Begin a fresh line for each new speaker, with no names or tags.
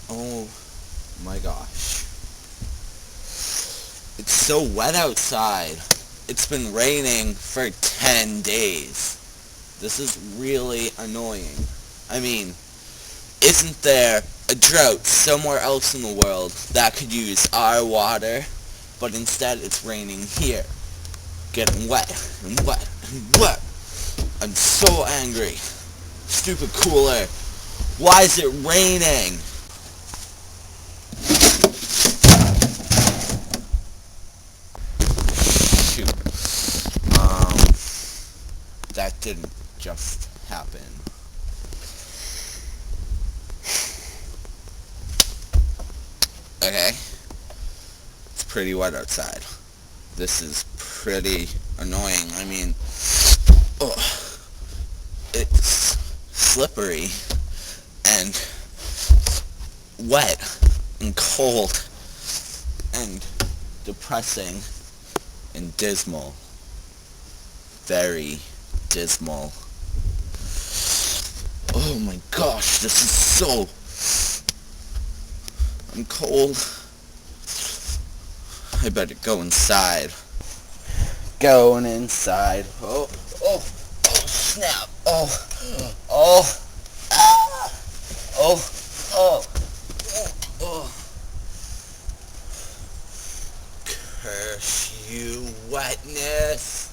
Oh my gosh. It's so wet outside. It's been raining for 10 days. This is really annoying. I mean, isn't there a drought somewhere else in the world that could use our water? But instead it's raining here. Getting wet and wet and wet. I'm so angry. Stupid cooler. Why is it raining? Shoot. That didn't just happen. Okay. It's pretty wet outside. This is pretty annoying. I mean, ugh, it's slippery and wet and cold and depressing and dismal. Very dismal. Oh my gosh, this is so... I'm cold. I better go inside. Going inside. Oh, snap. Oh. Curse you, wetness.